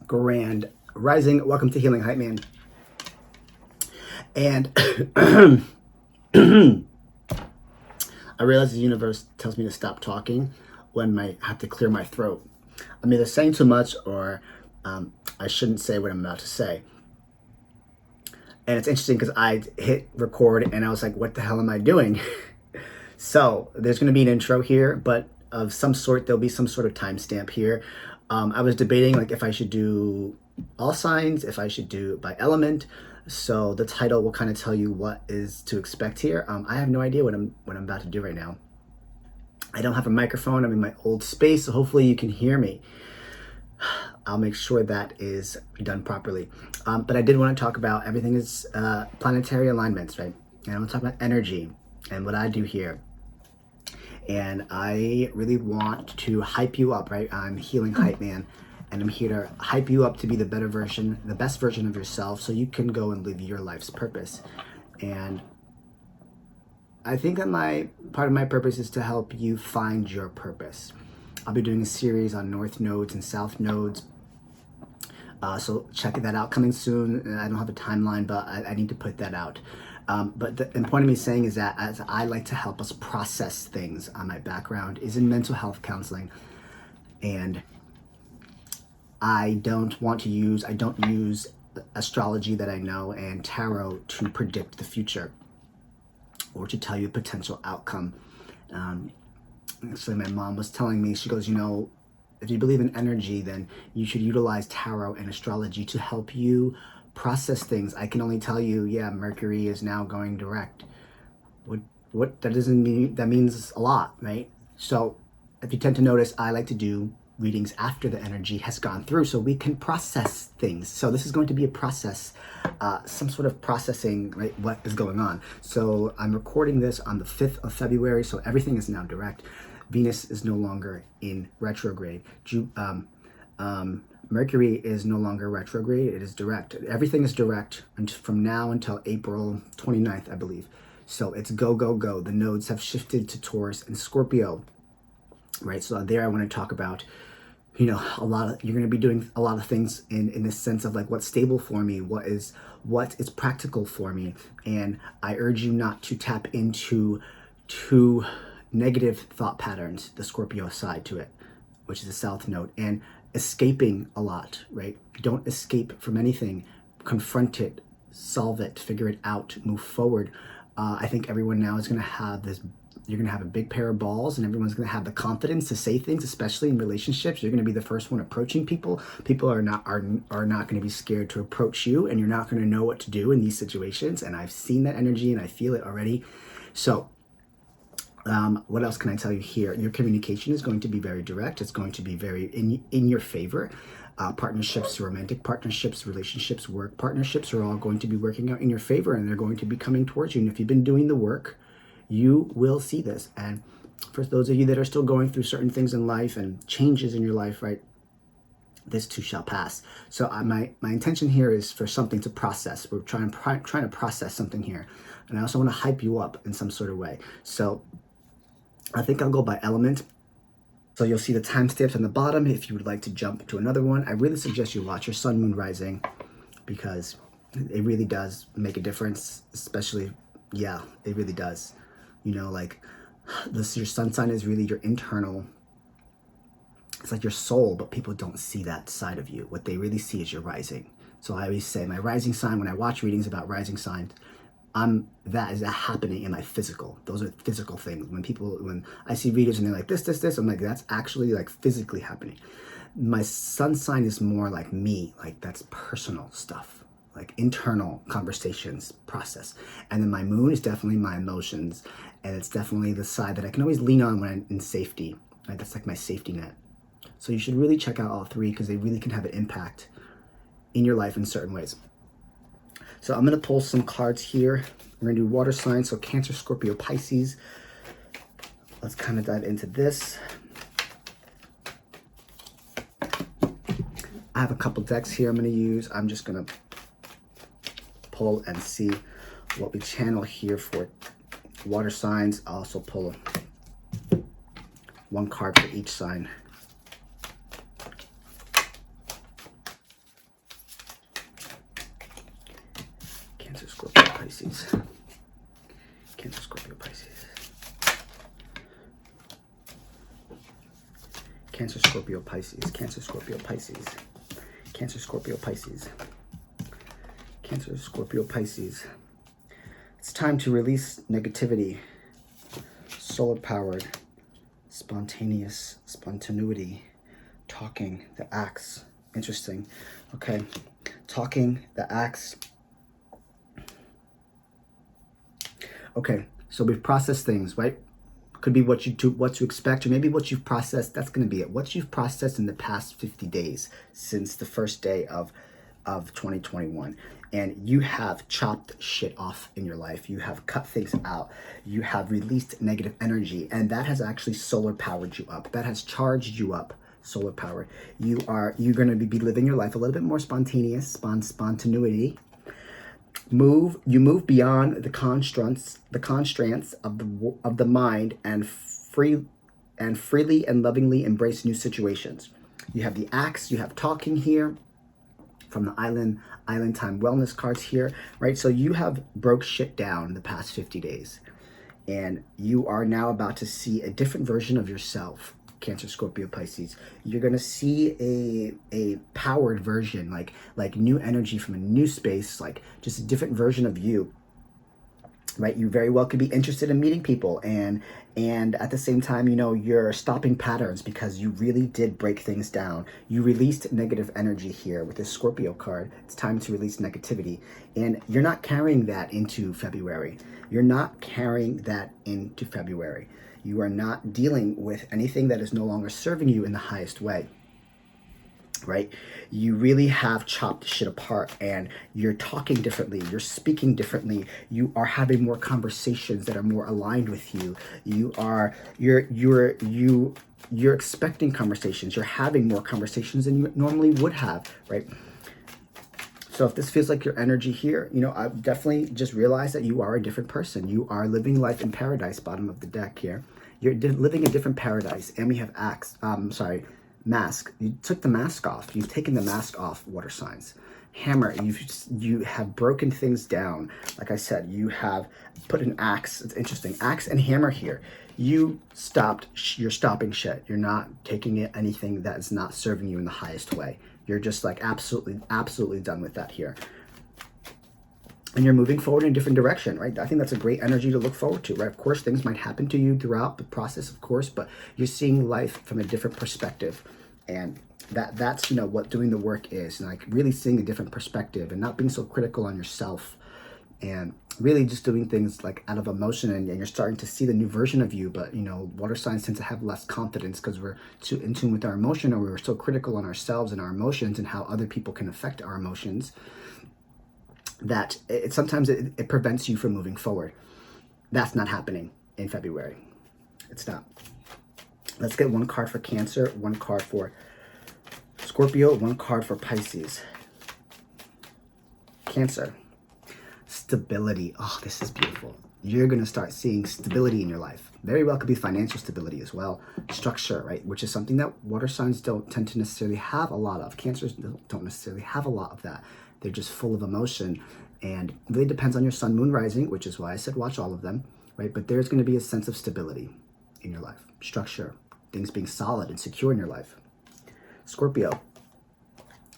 Grand Rising. Welcome to Healing Hype Man. And I realize the universe tells me to stop talking when I have to clear my throat. I'm either saying too much or I shouldn't say what I'm about to say. And it's interesting because I hit record and I was like, what the hell am I doing? So there's going to be an intro here, but of some sort, there'll be some sort of timestamp here. I was debating like if I should do all signs, if I should do by element. So the title will kind of tell you what is to expect here. I have no idea what I'm about to do right now. I don't have a microphone. I'm in my old space, so hopefully you can hear me. I'll make sure that is done properly. But I did want to talk about everything is planetary alignments, right? And I want to talk about energy and what I do here. And I really want to hype you up, right? I'm Healing Hype Man, and I'm here to hype you up to be the better version, the best version of yourself, so you can go and live your life's purpose. And I think that part of my purpose is to help you find your purpose. I'll be doing a series on North Nodes and South Nodes. So check that out, coming soon. I don't have a timeline, but I need to put that out. But the point of me saying is that as I like to help us process things, my background is in mental health counseling, and I don't use astrology that I know and tarot to predict the future or to tell you a potential outcome. So my mom was telling me, she goes, if you believe in energy, then you should utilize tarot and astrology to help you process things. I can only tell you, yeah, Mercury is now going direct. What that doesn't mean, that means a lot, right? So if you tend to notice, I like to do readings after the energy has gone through so we can process things. So this is going to be a process, some sort of processing, right, what is going on. So I'm recording this on the 5th of February, so everything is now direct. Venus is no longer in retrograde. Mercury is no longer retrograde, it is direct. Everything is direct from now until April 29th, I believe. So it's go, go, go. The nodes have shifted to Taurus and Scorpio, right? So there I want to talk about, you're going to be doing a lot of things in the sense of like what's stable for me, what is practical for me. And I urge you not to tap into too negative thought patterns, the Scorpio side to it, which is the South Node, and escaping a lot, right? Don't escape from anything. Confront it, solve it, figure it out, move forward. I think everyone now is going to have this, you're going to have a big pair of balls, and everyone's going to have the confidence to say things, especially in relationships. You're going to be the first one approaching people. People are not going to be scared to approach you, and you're not going to know what to do in these situations. And I've seen that energy and I feel it already. So what else can I tell you here? Your communication is going to be very direct. It's going to be very in your favor. Partnerships, romantic partnerships, relationships, work partnerships are all going to be working out in your favor, and they're going to be coming towards you. And if you've been doing the work, you will see this. And for those of you that are still going through certain things in life and changes in your life, right, this too shall pass. So my intention here is for something to process. We're trying to process something here. And I also want to hype you up in some sort of way. So I think I'll go by element. So you'll see the timestamps on the bottom if you would like to jump to another one. I really suggest you watch your sun, moon, rising, because it really does make a difference, especially, yeah, it really does. Like your sun sign is really your internal, it's like your soul, but people don't see that side of you. What they really see is your rising. So I always say my rising sign, when I watch readings about rising signs, that is happening in my physical. Those are physical things. When I see readers and they're like this, I'm like, that's actually like physically happening. My sun sign is more like me, like that's personal stuff, like internal conversations, process. And then my moon is definitely my emotions, and it's definitely the side that I can always lean on when I'm in safety, right? That's like my safety net. So you should really check out all three, because they really can have an impact in your life in certain ways. So I'm going to pull some cards here. We're going to do water signs, so Cancer, Scorpio, Pisces. Let's kind of dive into this. I have a couple decks here I'm going to use. I'm just going to pull and see what we channel here for water signs. I'll also pull One card for each sign. Cancer, Scorpio, Pisces. Cancer, Scorpio, Pisces. Cancer, Scorpio, Pisces. Cancer, Scorpio, Pisces. Cancer, Scorpio, Pisces. Cancer, Scorpio, Pisces. It's time to release negativity. Solar-powered, spontaneous, spontaneity. Talking, the axe. Interesting. Okay. Talking, the axe. Okay, so we've processed things, right? Could be what you expect, or maybe what you've processed. That's going to be it. What you've processed in the past 50 days since the first day of 2021. And you have chopped shit off in your life. You have cut things out. You have released negative energy. And that has actually solar powered you up. That has charged you up, solar powered. You're going to be living your life a little bit more spontaneous, spontaneity. You move beyond the constraints of the mind and freely and lovingly embrace new situations. You have the axe, you have talking here from the island time wellness cards here, right? So you have broke shit down the past 50 days, and you are now about to see a different version of yourself. Cancer, Scorpio, Pisces. You're gonna see a powered version, like new energy from a new space, like just a different version of you, right? You very well could be interested in meeting people, and at the same time, you know, you're stopping patterns because you really did break things down. You released negative energy here with this Scorpio card. It's time to release negativity, and you're not carrying that into February. You're not carrying that into February. You are not dealing with anything that is no longer serving you in the highest way, right? You really have chopped shit apart, and you're talking differently. You're speaking differently. You are having more conversations that are more aligned with you. You're expecting conversations. You're having more conversations than you normally would have, right? So if this feels like your energy here, you know, I definitely just realize that you are a different person. You are living life in paradise, bottom of the deck here. You're living a different paradise. And we have mask. You took the mask off. You've taken the mask off, water signs. Hammer, you have broken things down. Like I said, you have put an axe. It's interesting. Axe and hammer here. You're stopping shit. You're not taking anything that is not serving you in the highest way. You're just like absolutely done with that here. And you're moving forward in a different direction, right? I think that's a great energy to look forward to, right? Of course, things might happen to you throughout the process, of course, but you're seeing life from a different perspective. And that's, you know, what doing the work is, and like really seeing a different perspective and not being so critical on yourself, and really just doing things like out of emotion, and you're starting to see the new version of you. But, you know, water signs tend to have less confidence because we're too in tune with our emotion, or we're so critical on ourselves and our emotions and how other people can affect our emotions, that sometimes it prevents you from moving forward. That's not happening in February. It's not. Let's get one card for Cancer, one card for Scorpio, one card for Pisces. Cancer. Stability. Oh, this is beautiful. You're going to start seeing stability in your life. Very well could be financial stability as well. Structure, right? Which is something that water signs don't tend to necessarily have a lot of. Cancers don't necessarily have a lot of that. They're just full of emotion. And it really depends on your sun, moon, rising, which is why I said watch all of them, right? But there's going to be a sense of stability in your life. Structure, things being solid and secure in your life. Scorpio.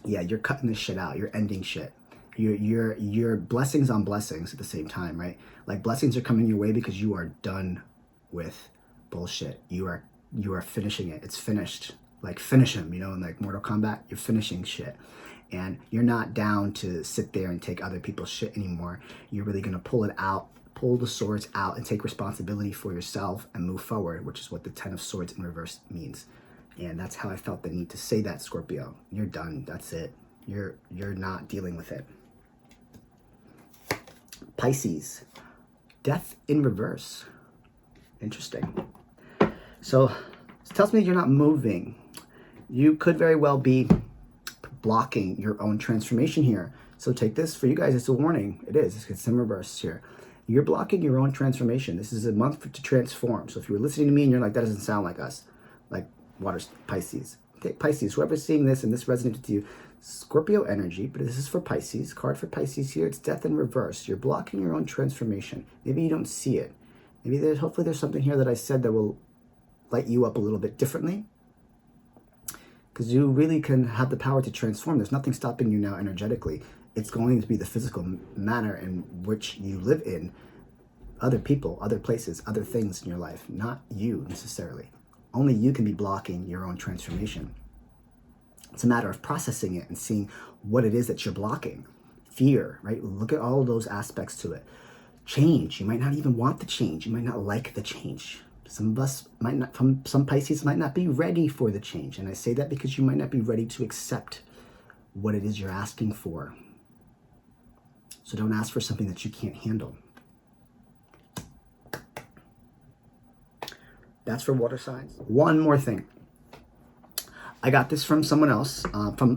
Yeah, you're cutting this shit out. You're ending shit. You're blessings on blessings at the same time, right? Like blessings are coming your way because you are done with bullshit. You are finishing it. It's finished. Like finish him, you know, in like Mortal Kombat, you're finishing shit. And you're not down to sit there and take other people's shit anymore. You're really going to pull it out, pull the swords out, and take responsibility for yourself and move forward, which is what the 10 of Swords in reverse means. And that's how I felt the need to say that, Scorpio. You're done. That's it. You're not dealing with it. Pisces. Death in reverse. Interesting. So it tells me you're not moving. You could very well be blocking your own transformation here. So take this for you guys. It's a warning. It is. It's in reverse here. You're blocking your own transformation. This is a month to transform. So if you were listening to me and you're like, that doesn't sound like us, like water, Pisces. Okay, Pisces, whoever's seeing this and this resonates with you, Scorpio energy, but this is for Pisces. Card for Pisces here, it's death in reverse. You're blocking your own transformation. Maybe you don't see it. Maybe hopefully there's something here that I said that will light you up a little bit differently. Because you really can have the power to transform. There's nothing stopping you now energetically. It's going to be the physical manner in which you live in. Other people, other places, other things in your life, not you necessarily. Only you can be blocking your own transformation. It's a matter of processing it and seeing what it is that you're blocking. Fear, right? Look at all of those aspects to it. Change. You might not even want the change. You might not like the change. Some of us might not, some Pisces might not be ready for the change. And I say that because you might not be ready to accept what it is you're asking for. So don't ask for something that you can't handle. That's for water signs. One more thing. I got this from someone else,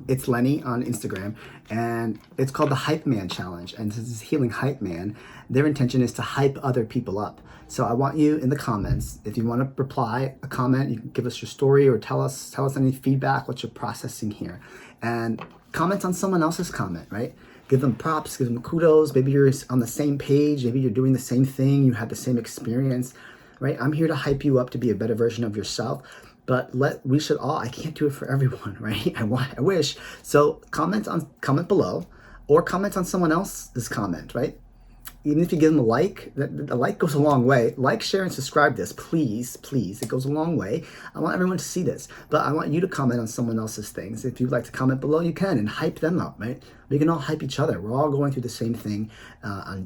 it's Lenny on Instagram, and it's called the Hype Man Challenge. And this is Healing Hype Man. Their intention is to hype other people up. So I want you in the comments, if you want to reply a comment, you can give us your story or tell us any feedback, what you're processing here. And comment on someone else's comment, right? Give them props, give them kudos. Maybe you're on the same page. Maybe you're doing the same thing. You had the same experience, right? I'm here to hype you up to be a better version of yourself. But we should all, I can't do it for everyone, right? I wish. So comment below or comment on someone else's comment, right? Even if you give them a like, a like goes a long way. Like, share, and subscribe this, please, please. It goes a long way. I want everyone to see this, but I want you to comment on someone else's things. If you'd like to comment below, you can, and hype them up, right? We can all hype each other. We're all going through the same thing,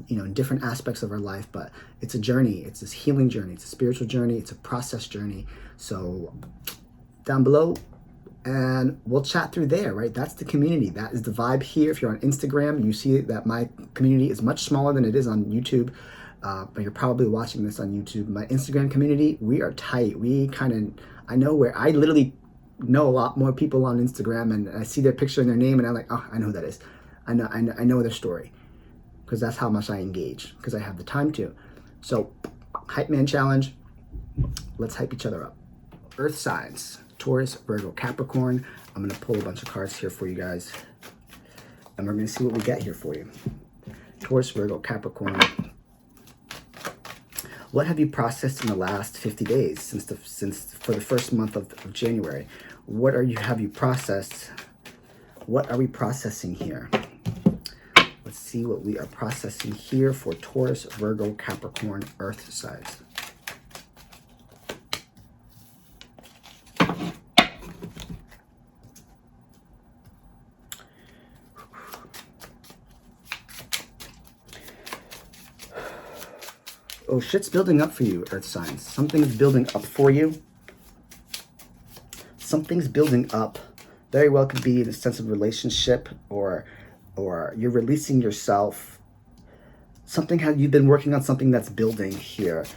in different aspects of our life, but it's a journey. It's this healing journey. It's a spiritual journey. It's a process journey. So down below, and we'll chat through there, right? That's the community. That is the vibe here. If you're on Instagram, you see that my community is much smaller than it is on YouTube, but you're probably watching this on YouTube. My Instagram community, we are tight. I literally know a lot more people on Instagram, and I see their picture and their name, and I'm like, oh, I know who that is. I know their story, because that's how much I engage, because I have the time to. So, Hype Man Challenge. Let's hype each other up. Earth signs. Taurus, Virgo, Capricorn. I'm going to pull a bunch of cards here for you guys, and we're going to see what we get here for you. Taurus, Virgo, Capricorn. What have you processed in the last 50 days since for the first month of January? What have you processed? What are we processing here? Let's see what we are processing here for Taurus, Virgo, Capricorn, Earth signs. Oh, shit's building up for you, Earth signs. Something's building up for you. Something's building up. Very well could be in a sense of relationship, or you're releasing yourself. You've been working on something that's building here.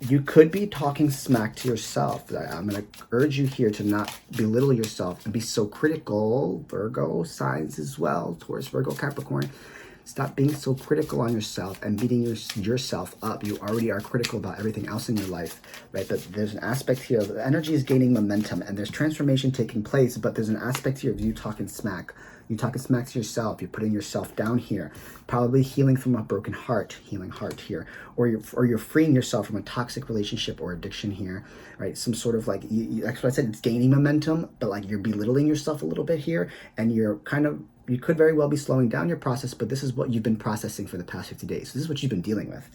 You could be talking smack to yourself. I'm going to urge you here to not belittle yourself and be so critical. Virgo signs as well, Taurus, Virgo, Capricorn. Stop being so critical on yourself and beating yourself up. You already are critical about everything else in your life, right? But there's an aspect here, the energy is gaining momentum and there's transformation taking place, but there's an aspect here of you talking smack. You talking smack to yourself. You're putting yourself down here. Probably healing from a broken heart, healing heart here. Or you're freeing yourself from a toxic relationship or addiction here, right? Some sort of that's what I said, it's gaining momentum, but like you're belittling yourself a little bit here, and you could very well be slowing down your process, but this is what you've been processing for the past 50 days. So this is what you've been dealing with.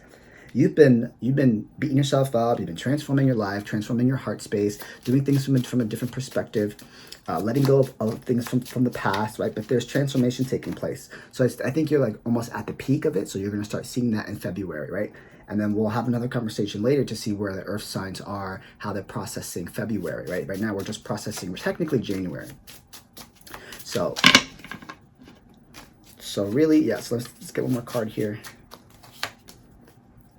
You've been beating yourself up. You've been transforming your life, transforming your heart space, doing things from a different perspective, letting go of things from the past, right? But there's transformation taking place. So I think you're like almost at the peak of it. So you're going to start seeing that in February, right? And then we'll have another conversation later to see where the earth signs are, how they're processing February, right? Right now we're just processing, we're technically January. So really, yes, let's get one more card here.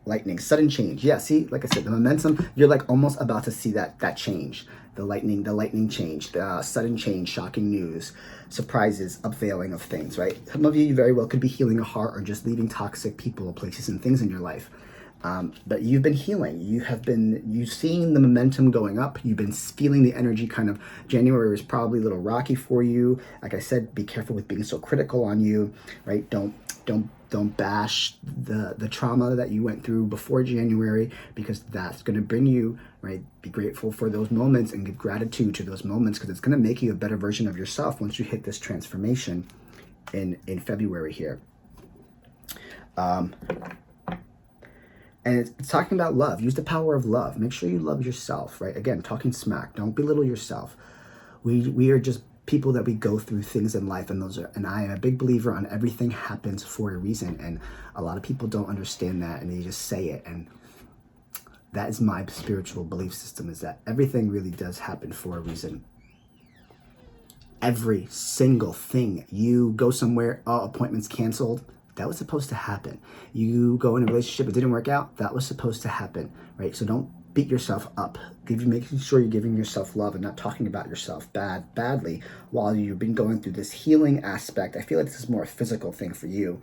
Lightning, sudden change. Yeah, see, like I said, the momentum, you're like almost about to see that change. The lightning change, the sudden change, shocking news, surprises, unveiling of things, right? Some of you very well could be healing a heart or just leaving toxic people, places, and things in your life. But you've been healing. You've seen the momentum going up. You've been feeling the energy kind of. January was probably a little rocky for you. Like I said, be careful with being so critical on you, right? Don't bash the trauma that you went through before January, because that's going to bring you, right? Be grateful for those moments and give gratitude to those moments, because it's going to make you a better version of yourself once you hit this transformation in February here. And it's talking about love. Use the power of love. Make sure you love yourself, right? Again, talking smack. Don't belittle yourself. We are just people that we go through things in life, and I am a big believer on everything happens for a reason. And a lot of people don't understand that, and they just say it. And that is my spiritual belief system, is that everything really does happen for a reason. Every single thing. You go somewhere, appointments canceled. That was supposed to happen. You go in a relationship, it didn't work out. That was supposed to happen, right? So don't beat yourself up. Making sure you're giving yourself love and not talking about yourself badly while you've been going through this healing aspect. I feel like this is more a physical thing for you,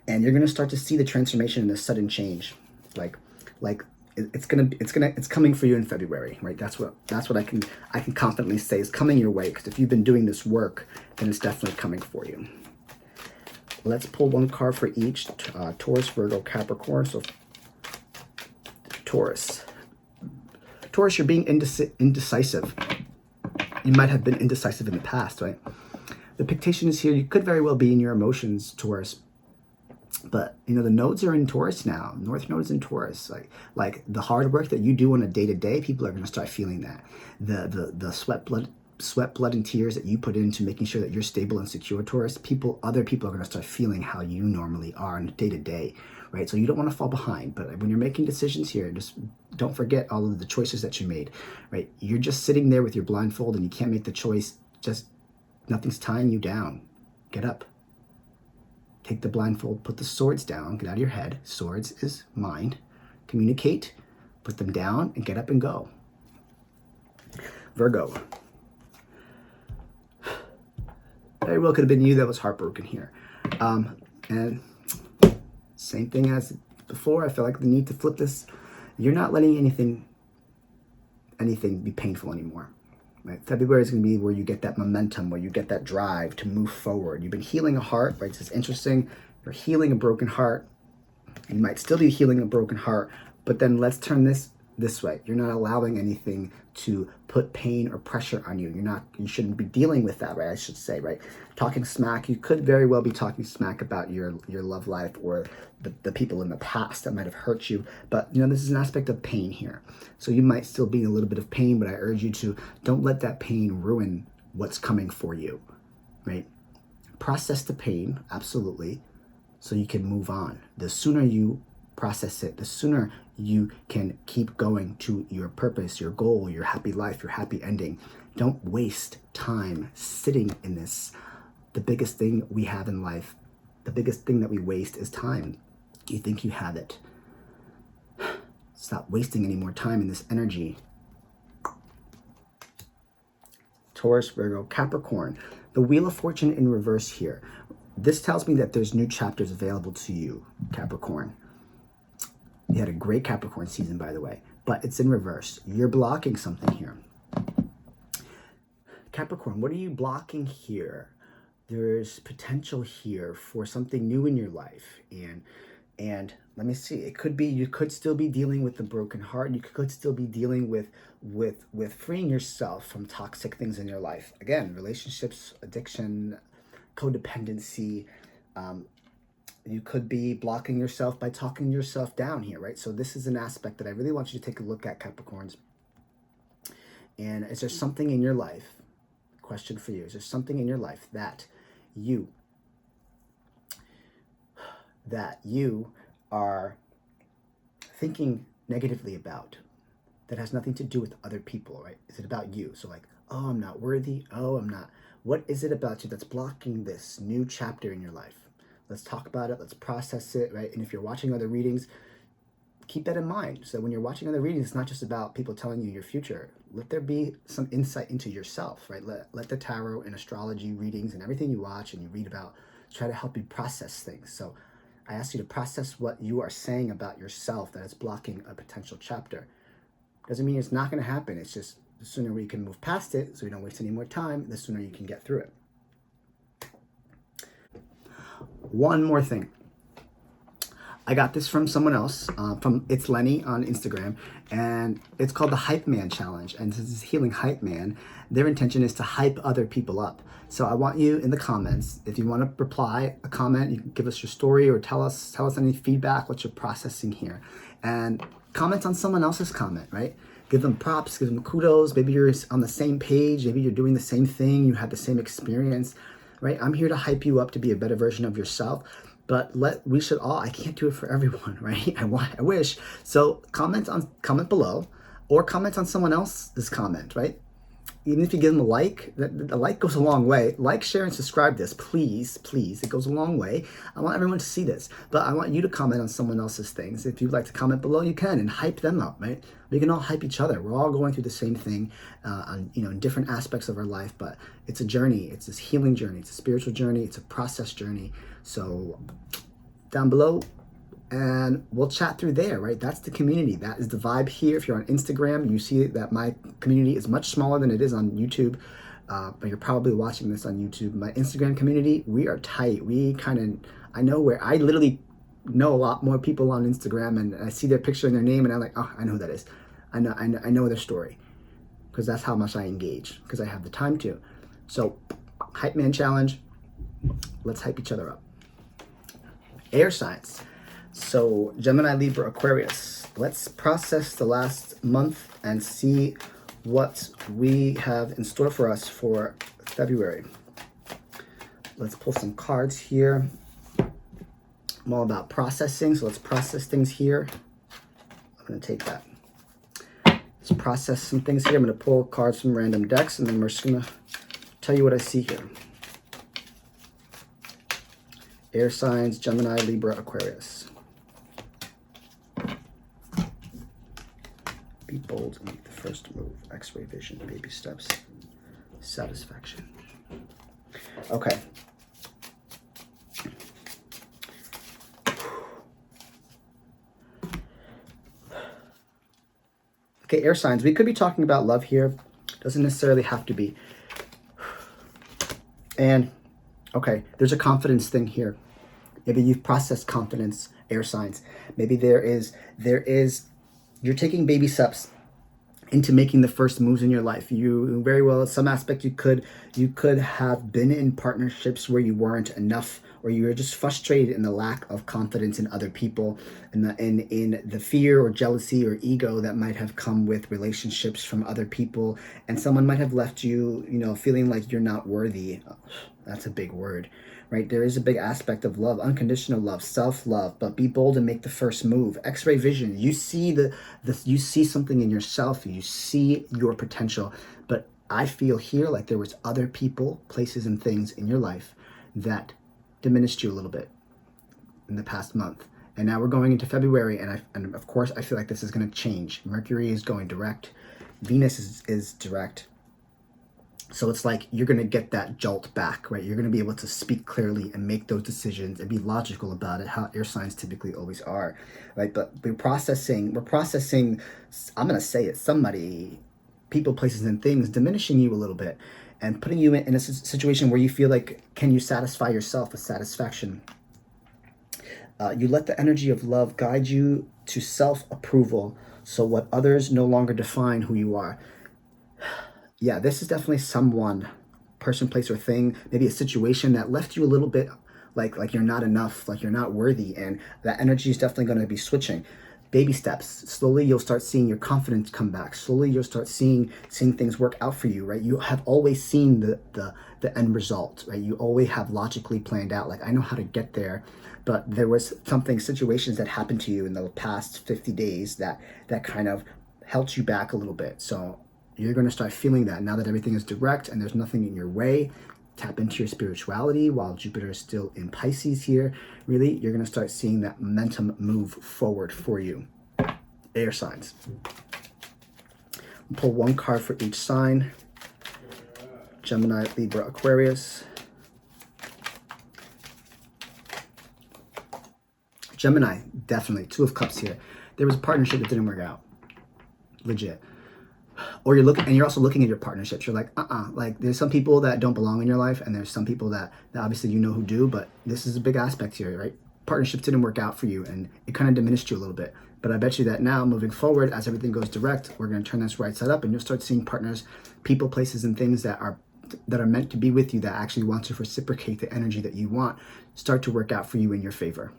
and you're gonna start to see the transformation and the sudden change. Like it's coming for you in February, right? That's what I can confidently say is coming your way. Because if you've been doing this work, then it's definitely coming for you. Let's pull one card for each. Taurus, Virgo, Capricorn. So Taurus, you're being indecisive. You might have been indecisive in the past, right? The Pictation is here. You could very well be in your emotions, Taurus. But the nodes are in Taurus now. North node is in Taurus. Like the hard work that you do on a day-to-day, people are going to start feeling that. The sweat, blood, and tears that you put into making sure that you're stable and secure, Taurus, other people are going to start feeling how you normally are on a day-to-day, right? So you don't want to fall behind. But when you're making decisions here, just don't forget all of the choices that you made, right? You're just sitting there with your blindfold and you can't make the choice. Just nothing's tying you down. Get up. Take the blindfold, put the swords down, get out of your head. Swords is mind. Communicate, put them down, and get up and go. Virgo. Very well could have been you that was heartbroken here. And same thing as before, I feel like the need to flip this. You're not letting anything be painful anymore. Right? February is going to be where you get that momentum, where you get that drive to move forward. You've been healing a heart, right? It's interesting. You're healing a broken heart. You might still be healing a broken heart, but then let's turn this way. You're not allowing anything to put pain or pressure on you. You shouldn't be dealing with that, right? I should say, right? Talking smack, you could very well be talking smack about your love life or the people in the past that might have hurt you. But this is an aspect of pain here. So you might still be in a little bit of pain, but I urge you to don't let that pain ruin what's coming for you, right? Process the pain, absolutely, so you can move on. The sooner you process it, the sooner you can keep going to your purpose, your goal, your happy life, your happy ending. Don't waste time sitting in this. The biggest thing we have in life, the biggest thing that we waste is time. You think you have it. Stop wasting any more time in this energy. Taurus, Virgo, Capricorn. The Wheel of Fortune in reverse here. This tells me that there's new chapters available to you, Capricorn. You had a great Capricorn season, by the way, but it's in reverse. You're blocking something here. Capricorn, what are you blocking here? There's potential here for something new in your life. And let me see, it could be, you could still be dealing with the broken heart. You could still be dealing with freeing yourself from toxic things in your life. Again, relationships, addiction, codependency. You could be blocking yourself by talking yourself down here, right? So this is an aspect that I really want you to take a look at, Capricorns. And is there something in your life, question for you, is there something in your life that you are thinking negatively about, that has nothing to do with other people, right? Is it about you? So like, oh, I'm not worthy. Oh, I'm not. What is it about you that's blocking this new chapter in your life? Let's talk about it. Let's process it, right? And if you're watching other readings, keep that in mind. So when you're watching other readings, it's not just about people telling you your future. Let there be some insight into yourself, right? Let the tarot and astrology readings and everything you watch and you read about try to help you process things. So I ask you to process what you are saying about yourself that is blocking a potential chapter. Doesn't mean it's not going to happen. It's just the sooner we can move past it so we don't waste any more time, the sooner you can get through it. One more thing. I got this from someone else, it's Lenny on Instagram, and it's called the Hype Man Challenge. And this is Healing Hype Man. Their intention is to hype other people up. So I want you in the comments, if you want to reply a comment, you can give us your story or tell us any feedback, what you're processing here, and comment on someone else's comment, right? Give them props, give them kudos. Maybe you're on the same page, maybe you're doing the same thing, you had the same experience, right? I'm here to hype you up to be a better version of yourself. But we should all, I can't do it for everyone, right? I wish. So comment below, or comment on someone else's comment, right? Even if you give them a like, a like goes a long way. Like, share, and subscribe this, please, please. It goes a long way. I want everyone to see this, but I want you to comment on someone else's things. If you'd like to comment below, you can, and hype them up, right? We can all hype each other. We're all going through the same thing, in different aspects of our life, but it's a journey. It's this healing journey. It's a spiritual journey. It's a process journey. So down below, and we'll chat through there, right? That's the community. That is the vibe here. If you're on Instagram, you see that my community is much smaller than it is on YouTube, but you're probably watching this on YouTube. My Instagram community, we are tight. I literally know a lot more people on Instagram, and I see their picture and their name, and I'm like, oh, I know who that is. I know their story, because that's how much I engage, because I have the time to. So, Hype Man Challenge. Let's hype each other up. Air signs. So Gemini, Libra, Aquarius. Let's process the last month and see what we have in store for us for February. Let's pull some cards here. I'm all about processing, so let's process things here. I'm going to take that. Let's process some things here. I'm going to pull cards from random decks, and then we're just going to tell you what I see here. Air signs, Gemini, Libra, Aquarius. Be bold and make the first move. X-ray vision, baby steps, satisfaction. Okay. Okay, air signs. We could be talking about love here. Doesn't necessarily have to be. And, okay, there's a confidence thing here. Maybe you've processed confidence, air signs. Maybe you're taking baby steps into making the first moves in your life. You very well, in some aspect, you could have been in partnerships where you weren't enough, or you were just frustrated in the lack of confidence in other people, and in the fear or jealousy or ego that might have come with relationships from other people, and someone might have left you, feeling like you're not worthy. That's a big word. Right? There is a big aspect of love, unconditional love, self-love, but be bold and make the first move. X-ray vision. You see you see something in yourself, you see your potential, but I feel here like there was other people, places, and things in your life that diminished you a little bit in the past month. And now we're going into February, and of course I feel like this is going to change. Mercury is going direct. Venus is direct. So it's like you're going to get that jolt back, right? You're going to be able to speak clearly and make those decisions and be logical about it, how air signs typically always are, right? But we're processing, I'm going to say it, somebody, people, places, and things diminishing you a little bit and putting you in a situation where you feel like, can you satisfy yourself with satisfaction? You let the energy of love guide you to self-approval, so what others no longer define who you are. Yeah, this is definitely someone, person, place, or thing, maybe a situation that left you a little bit like you're not enough, like you're not worthy, and that energy is definitely going to be switching. Baby steps. Slowly, you'll start seeing your confidence come back. Slowly, you'll start seeing things work out for you, right? You have always seen the end result, right? You always have logically planned out, like, I know how to get there, but there was situations that happened to you in the past 50 days that kind of held you back a little bit. So you're going to start feeling that now that everything is direct and there's nothing in your way. Tap into your spirituality while Jupiter is still in Pisces here. Really, you're going to start seeing that momentum move forward for you. Air signs. Pull one card for each sign. Gemini, Libra, Aquarius. Gemini, definitely. Two of Cups here. There was a partnership that didn't work out. Legit. Or you're also looking at your partnerships. You're like, like there's some people that don't belong in your life, and there's some people that obviously you know who do, but this is a big aspect here, right? Partnerships didn't work out for you, and it kind of diminished you a little bit. But I bet you that now, moving forward, as everything goes direct, we're going to turn this right side up, and you'll start seeing partners, people, places, and things that are meant to be with you, that actually want to reciprocate the energy that you want, start to work out for you in your favor.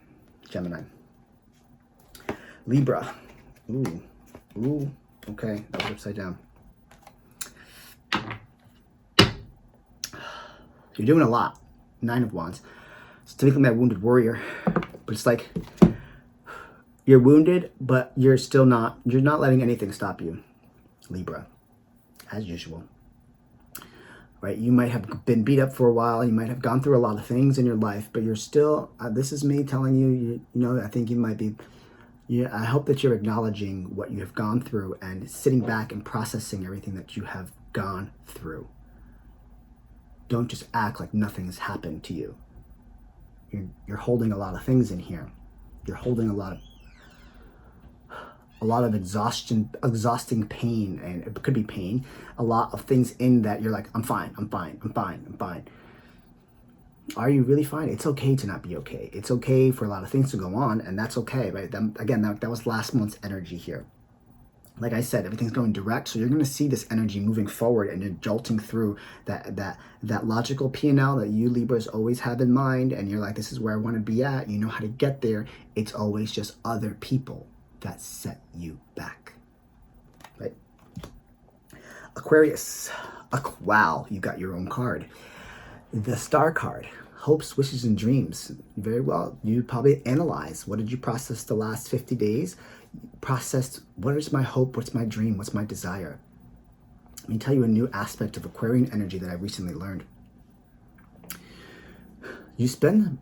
Gemini. Libra. Ooh. Okay, that was upside down. You're doing a lot. 9 of Wands. It's typically my wounded warrior, but it's like you're wounded, but you're not letting anything stop you. Libra, as usual. Right? You might have been beat up for a while. You might have gone through a lot of things in your life, but you're still, this is me telling you, I think you might be, I hope that you're acknowledging what you have gone through and sitting back and processing everything that you have gone through. Don't just act like nothing has happened to you. You're holding a lot of things in here. You're holding a lot of exhausting pain, and it could be pain, a lot of things in that you're like, I'm fine. Are you really fine? It's okay to not be okay. It's okay for a lot of things to go on, and that's okay, right? That was last month's energy here. Like I said, everything's going direct, so you're going to see this energy moving forward, and you're jolting through that logical P&L that you Libras always have in mind, and you're like, this is where I want to be at. You know how to get there. It's always just other people that set you back, right? Aquarius. Wow, you got your own card. The Star card. Hopes, wishes, and dreams. Very well. You probably analyze, what did you process the last 50 days? Processed, what is my hope? What's my dream? What's my desire? Let me tell you a new aspect of Aquarian energy that I recently learned. You spend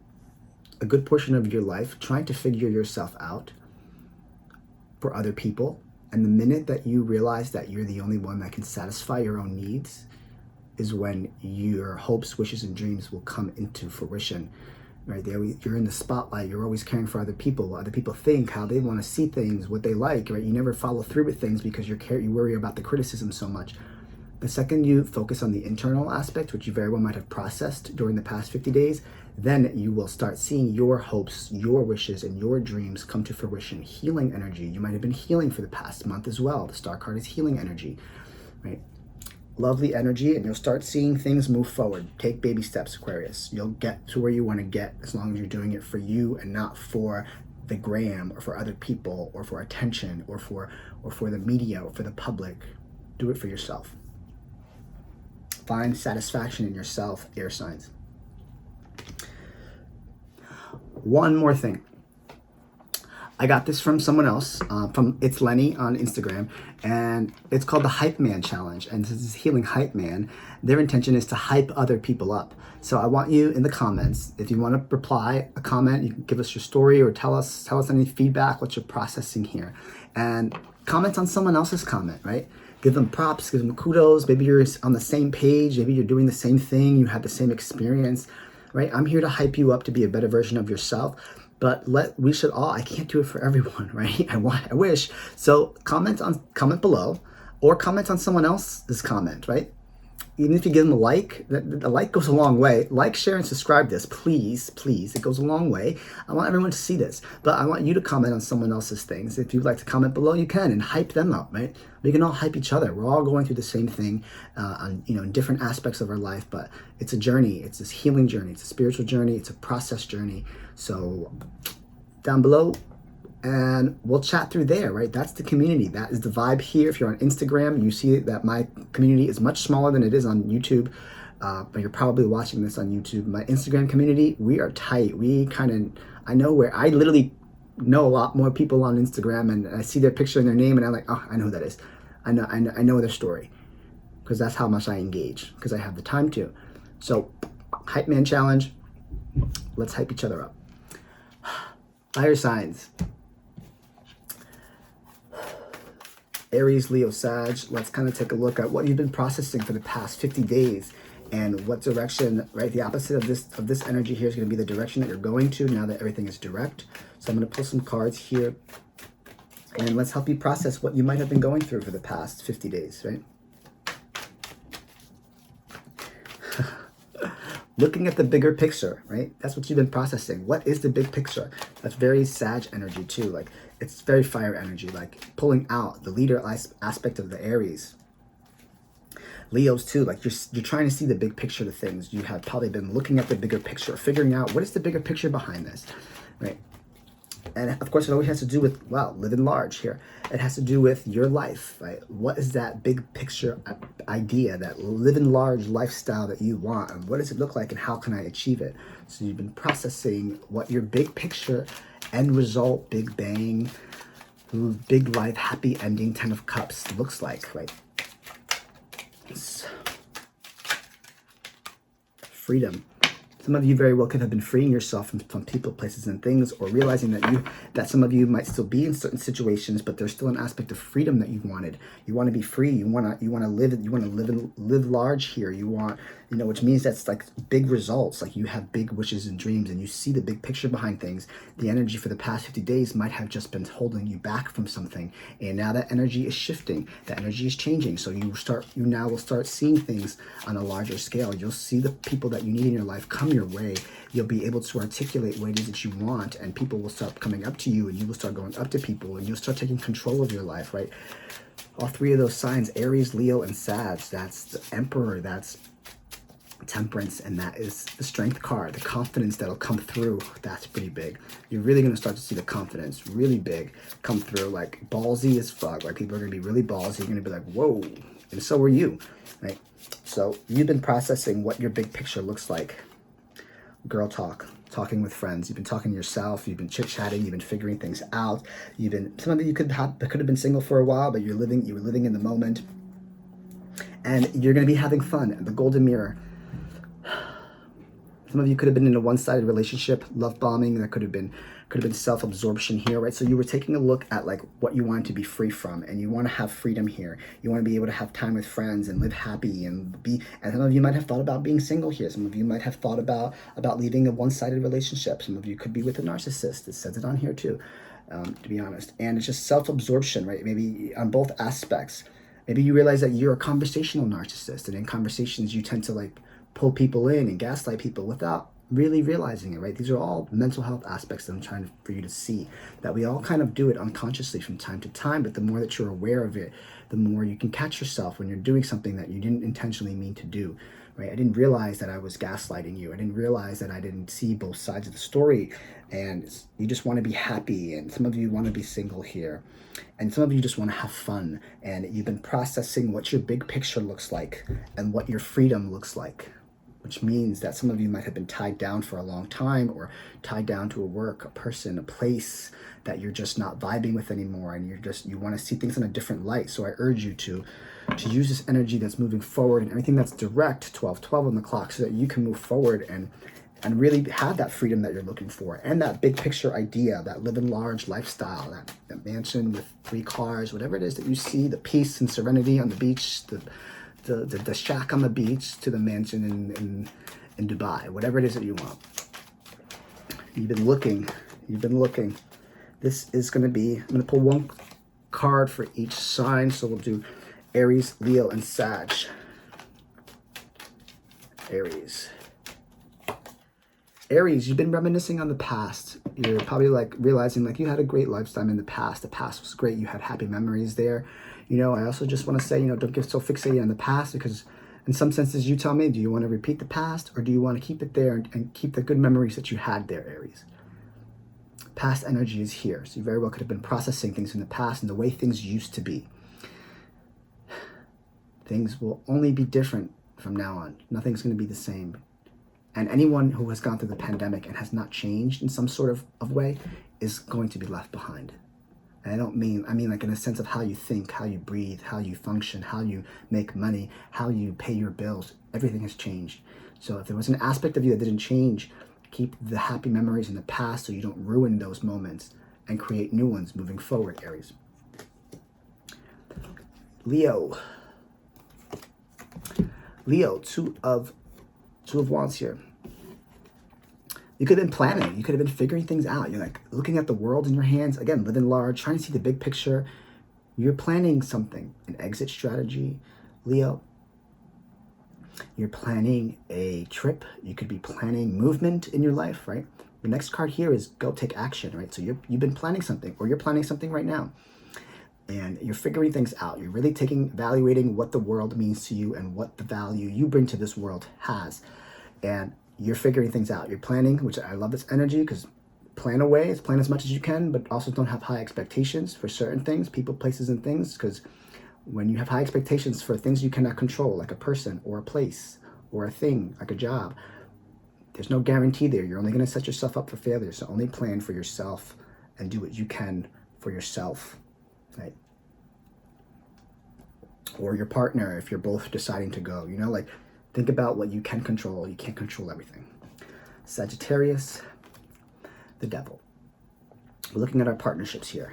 a good portion of your life trying to figure yourself out for other people, and the minute that you realize that you're the only one that can satisfy your own needs is when your hopes, wishes, and dreams will come into fruition. Right? You're in the spotlight. You're always caring for other people, what other people think, how they want to see things, what they like. Right? You never follow through with things because you worry about the criticism so much. The second you focus on the internal aspect, which you very well might have processed during the past 50 days, then you will start seeing your hopes, your wishes, and your dreams come to fruition. Healing energy. You might have been healing for the past month as well. The Star card is healing energy, right? Lovely energy, and you'll start seeing things move forward. Take baby steps, Aquarius. You'll get to where you want to get as long as you're doing it for you and not for the gram or for other people or for attention or for the media or for the public. Do it for yourself. Find satisfaction in yourself, air signs. One more thing. I got this from someone else, from It's Lenny on Instagram, and it's called the Hype Man Challenge. And this is Healing Hype Man. Their intention is to hype other people up. So I want you in the comments, if you want to reply a comment, you can give us your story or tell us any feedback, what you're processing here, and comment on someone else's comment, right? Give them props, give them kudos. Maybe you're on the same page. Maybe you're doing the same thing. You had the same experience, right? I'm here to hype you up to be a better version of yourself. But we should all, I can't do it for everyone, right? I wish. So comment below or comment on someone else's comment, right? Even if you give them a like, the like goes a long way. Like, share, and subscribe this, please. It goes a long way. I want everyone to see this, but I want you to comment on someone else's things. If you'd like to comment below, you can, and hype them up, right? We can all hype each other. We're all going through the same thing, in different aspects of our life, but it's a journey. It's this healing journey. It's a spiritual journey. It's a process journey. So down below, and we'll chat through there, right? That's the community. That is the vibe here. If you're on Instagram, you see that my community is much smaller than it is on YouTube, but you're probably watching this on YouTube. My Instagram community, we are tight. I literally know a lot more people on Instagram, and I see their picture and their name, and I'm like, oh, I know who that is. I know their story, because that's how much I engage, because I have the time to. So, Hype Man Challenge. Let's hype each other up. Fire signs. Aries, Leo, Sag. Let's kind of take a look at what you've been processing for the past 50 days And what direction, right? The opposite of this energy here is going to be the direction that you're going to now that everything is direct. So I'm going to pull some cards here, and let's help you process what you might have been going through for the past 50 days, right? Looking at the bigger picture, right? That's what you've been processing. What is the big picture? That's very Sag energy too. Like, it's very fire energy, like pulling out the leader aspect of the Aries. Leos too, like you're trying to see the big picture of things. You have probably been looking at the bigger picture, figuring out what is the bigger picture behind this, right? And of course, it always has to do with, well, living large here. It has to do with your life, right? What is that big picture idea, that living large lifestyle that you want? And what does it look like, and how can I achieve it? So you've been processing what your big picture, end result, big bang, big life, happy ending, 10 of Cups looks like, right? It's freedom. Some of you very well could have been freeing yourself from people, places, and things, or realizing that some of you might still be in certain situations, but there's still an aspect of freedom that you wanted. You want to be free. You want to live large here. You want, which means that's like big results. Like, you have big wishes and dreams, and you see the big picture behind things. The energy for the past 50 days might have just been holding you back from something, and now that energy is shifting. That energy is changing. So you now will start seeing things on a larger scale. You'll see the people that you need in your life come your way. You'll be able to articulate what it is that you want, and people will start coming up to you, and you will start going up to people, and you'll start taking control of your life, right? All three of those signs, Aries, Leo, and Sag, that's the Emperor, that's Temperance, and that is the Strength card, the confidence that'll come through. That's pretty big. You're really going to start to see the confidence really big come through, like ballsy as fuck. Like, people are going to be really ballsy. You're going to be like, whoa. And so are you, right? So you've been processing what your big picture looks like. Girl talk, talking with friends. You've been talking to yourself. You've been chit-chatting. You've been figuring things out. Some of you could have been single for a while, but you were living in the moment, and you're going to be having fun. The Golden Mirror. Some of you could have been in a one-sided relationship, love bombing. That could have been self-absorption here, right? So you were taking a look at like what you wanted to be free from, and you want to have freedom here. You want to be able to have time with friends and live happy and some of you might have thought about being single here. Some of you might have thought about leaving a one-sided relationship. Some of you could be with a narcissist. It says it on here too, to be honest. And it's just self-absorption, right? Maybe on both aspects. Maybe you realize that you're a conversational narcissist, and in conversations you tend to like pull people in and gaslight people without really realizing it, right? These are all mental health aspects that I'm trying for you to see, that we all kind of do it unconsciously from time to time, but the more that you're aware of it, the more you can catch yourself when you're doing something that you didn't intentionally mean to do, right? I didn't realize that I was gaslighting you. I didn't realize that I didn't see both sides of the story, and you just want to be happy, and some of you want to be single here, and some of you just want to have fun, and you've been processing what your big picture looks like and what your freedom looks like, which means that some of you might have been tied down for a long time, or tied down to a work, a person, a place that you're just not vibing with anymore, and you want to see things in a different light. So I urge you to use this energy that's moving forward and everything that's direct, 12 on the clock, so that you can move forward and really have that freedom that you're looking for, and that big picture idea, that living large lifestyle, that mansion with 3 cars, whatever it is that you see, the peace and serenity on the beach, the shack on the beach, to the mansion in Dubai, whatever it is that you want. You've been looking. This is going to be, I'm going to pull one card for each sign. So we'll do Aries, Leo, and Sag. Aries, you've been reminiscing on the past. You're probably like realizing like you had a great lifetime in the past. The past was great. You had happy memories there. I also just want to say, don't get so fixated on the past, because in some senses, you tell me, do you want to repeat the past, or do you want to keep it there and keep the good memories that you had there, Aries? Past energy is here. So you very well could have been processing things in the past and the way things used to be. Things will only be different from now on. Nothing's going to be the same. And anyone who has gone through the pandemic and has not changed in some sort of way is going to be left behind. And I mean like in a sense of how you think, how you breathe, how you function, how you make money, how you pay your bills. Everything has changed. So if there was an aspect of you that didn't change, keep the happy memories in the past so you don't ruin those moments, and create new ones moving forward, Aries. Leo, 2 of Two of Wands here. You could have been planning. You could have been figuring things out. You're like looking at the world in your hands. Again, living large, trying to see the big picture. You're planning something, an exit strategy, Leo. You're planning a trip. You could be planning movement in your life, right? The next card here is go take action, right? So you've been planning something, or you're planning something right now. And you're figuring things out. You're really evaluating what the world means to you and what the value you bring to this world has. And you're figuring things out. You're planning, which I love this energy, because plan away, plan as much as you can, but also don't have high expectations for certain things, people, places, and things, because when you have high expectations for things you cannot control, like a person or a place or a thing, like a job, there's no guarantee there. You're only going to set yourself up for failure. So only plan for yourself and do what you can for yourself, right? Or your partner, if you're both deciding to go, you know, like think about what you can control. You can't control everything. Sagittarius, the devil. We're looking at our partnerships here.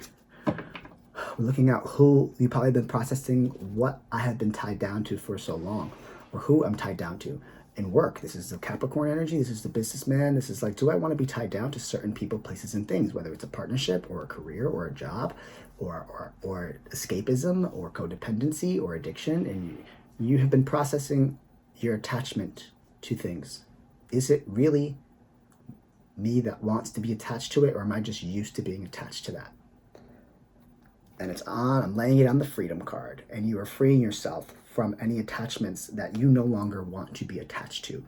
We're looking at who you've probably been processing, what I have been tied down to for so long, or who I'm tied down to. In work, this is the Capricorn energy, this is the businessman, this is like, do I want to be tied down to certain people, places, and things, whether it's a partnership or a career or a job or escapism or codependency or addiction, and you have been processing your attachment to things. Is it really me that wants to be attached to it, or am I just used to being attached to that? And I'm laying it on the freedom card, and you are freeing yourself from any attachments that you no longer want to be attached to.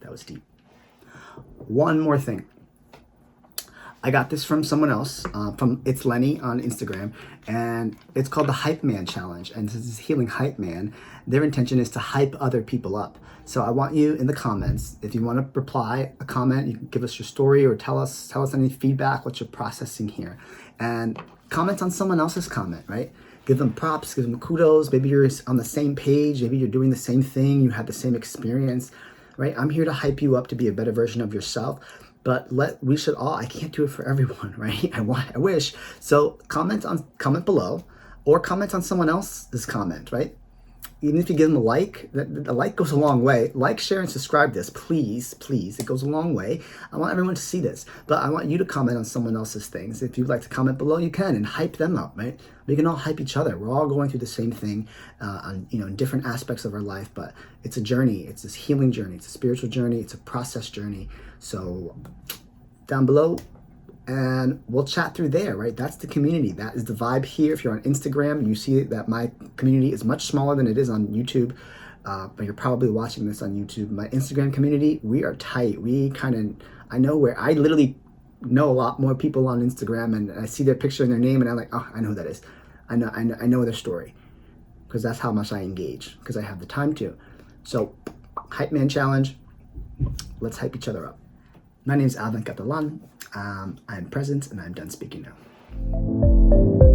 That was deep. One more thing. I got this from someone else, from It's Lenny on Instagram, and it's called the Hype Man Challenge. And this is Healing Hype Man. Their intention is to hype other people up. So I want you in the comments, if you want to reply a comment, you can give us your story or tell us any feedback, what you're processing here. And comment on someone else's comment, right? Give them props, give them kudos. Maybe you're on the same page. Maybe you're doing the same thing. You had the same experience, right? I'm here to hype you up to be a better version of yourself. But we should all, I can't do it for everyone, right? I wish. So comment below, or comment on someone else's comment, right? Even if you give them a like, the like goes a long way. Like, share, and subscribe this, please, please. It goes a long way. I want everyone to see this, but I want you to comment on someone else's things. If you'd like to comment below, you can, and hype them up, right? We can all hype each other. We're all going through the same thing, in different aspects of our life, but it's a journey. It's this healing journey. It's a spiritual journey. It's a process journey. So down below, and we'll chat through there, right? That's the community. That is the vibe here. If you're on Instagram, you see that my community is much smaller than it is on YouTube, but you're probably watching this on YouTube. My Instagram community, we are tight. I literally know a lot more people on Instagram, and I see their picture and their name, and I'm like, oh, I know who that is. I know their story, because that's how much I engage, because I have the time to. So, Hype Man Challenge. Let's hype each other up. My name is Alvin Catalan. I'm present, and I'm done speaking now.